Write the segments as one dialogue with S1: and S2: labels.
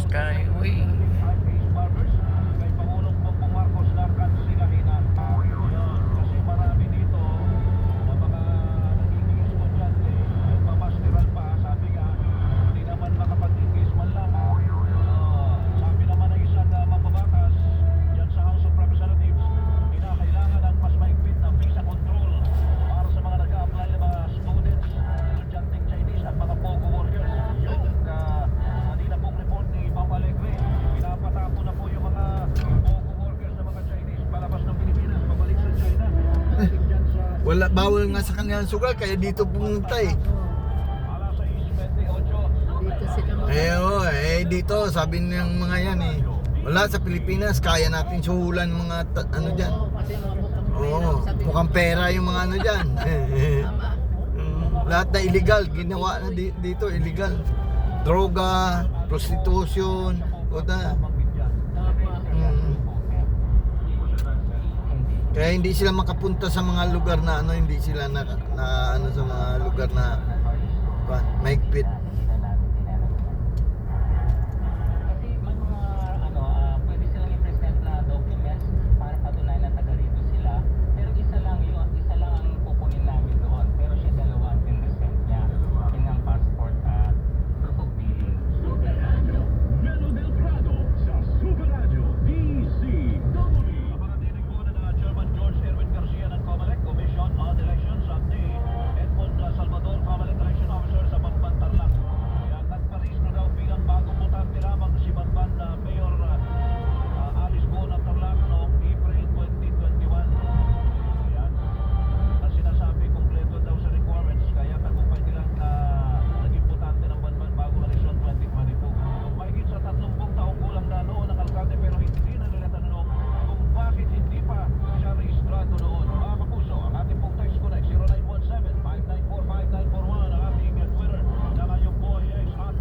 S1: Skyway.
S2: Wala, bawal nga sa kanilang sugal, kaya dito pumunta eh. Dito sabi ng mga yan eh. Wala, sa Pilipinas, kaya natin suhulan mga ano dyan. Oo, mukhang pera yung mga ano dyan. Lahat na illegal, ginawa na dito, illegal. Droga, prostitution, kaya hindi sila makapunta sa mga lugar na ano, hindi sila na ano sa mga lugar na maigpit.
S3: Pwede silang i-present na documents para patunayan na taga rito sila. Pero isa lang ang kukunin namin doon. Pero siya dalawa ang pinresent niya. Yun ang passport at proof of billing.
S4: Melo del Prado sa Super Radio DCW.
S5: Napakatinig po na Chairman George Erwin Garcia ng COMELEC Commission on Elections at ni Edmond Salvador, COMELEC Election Officer sa Banban Tarlac. Kaya nagparehistro daw bilang bagong botante lamang si Banban Mayor Alice Bon at Tarlac noong April 2021. Ayan. Ang sinasabi, kompleto daw sa requirements, kaya tagumpay nilang naging botante ng Banban bagong eleksyon 2022. Mahigit sa 30 taong kulang na noon ang alkalde, pero hindi na nila tanong kung bakit hindi pa siya rehistrado noon. Mga kapuso, ang ating pong text connect 0917-594-5941, ang ating Twitter na ngayon po ay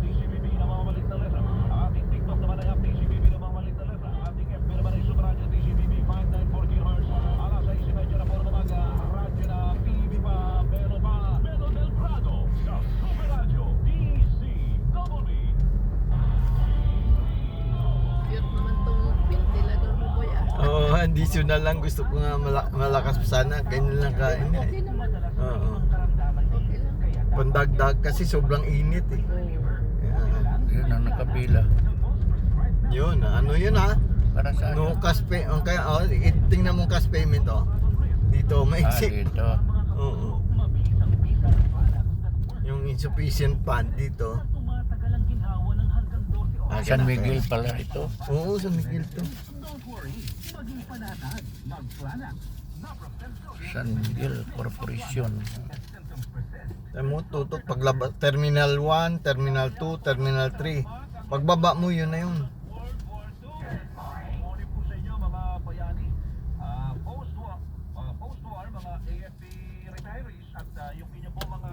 S5: @DCBB na mga malit na letra. Ang ating TikTok naman ay @DCBB na mga malit na letra. Ang ating FB naman ay Super Radio DCBB 594 kHz. Alas 6:30 na po ng umaga, radyo na PB pa, Melo pa.
S4: Melo del Prado sa Super Radio DCW.
S6: Cute naman tong ventilador mo, boy,
S2: Oo, additional lang, gusto ko nga malakas pa sana, ganyan lang kain eh.
S6: Okay naman.
S2: Oo.
S6: Okay lang.
S2: Pandagdag kasi sobrang init eh.
S1: Yun ang nakapila.
S2: Yun, ano yun ha?
S1: Para sa
S2: No cash pay, kaya tingnan mo cash payment dito maiksi.
S1: dito.
S2: Oo. Yung insufficient fund dito.
S5: Tumatagal ang ginhawa ng hanggang 12
S1: San Miguel pala ito.
S2: Oo, San Miguel to.
S5: Don't worry, maging panatag, mag-Planax.
S1: San Miguel Corporation.
S2: Tayo mo tutok paglabas Terminal 1, Terminal 2, Terminal 3. Pagbaba mo yun na yun.
S5: Morning po sa inyo mga bayani. Post-war, mga AFP retirees at yung inyo po mga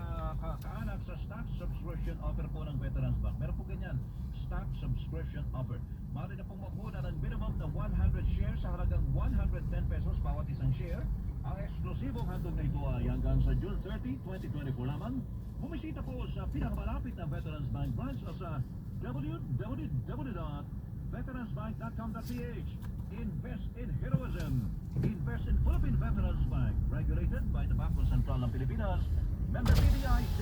S5: kaanak sa stock subscription offer po ng Veterans Bank. Meron po ganyan, stock subscription offer. Maaari na pong magmuna ng minimum na 100 shares sa halagang 110 pesos bawat isang share. Ang eksklusibong handog na ito ay hanggang sa June 30, 2024 lamang. Bumisita po sa pinakamalapit na Veterans Bank branch o sa www.veteransbank.com.ph. Invest in heroism. Invest in Philippine Veterans Bank. Regulated by the Bangko Sentral ng Pilipinas. Member PDIC.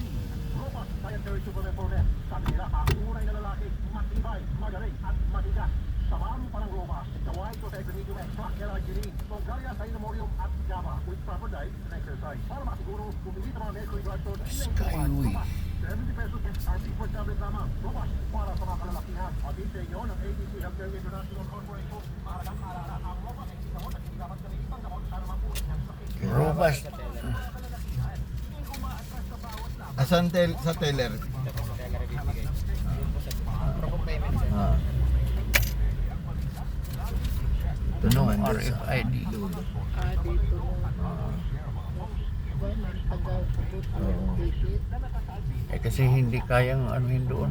S4: Robust dietary supplement for men. Sabi nila, ang tunay na lalaki, matibay, magaling at matigas. Samahan mo pa ng Robust, the wide protected medium extra, L-arginine, Songalia, Cinnamorium at GABA with proper diet and exercise. Para masiguro, bumili ng mga Mercury Drug Store
S1: Skyway.
S4: 70 pesos SRP per tablet lamang. Robust para sa mga kalalakihan. At sa inyo ng ABC Healthcare International Corporation. Mahalagang maalala, ang Robust ay gamot at hindi dapat gamitin pang gamot para mapunin ang sakit.
S1: Robust.
S2: Asan sa teller? Ah.
S1: Ito no,
S2: Naman doon sa-
S1: RFID.
S6: Dito na. Ba, may taga-abot ng ticket.
S1: Kasi hindi kayang anuhin doon.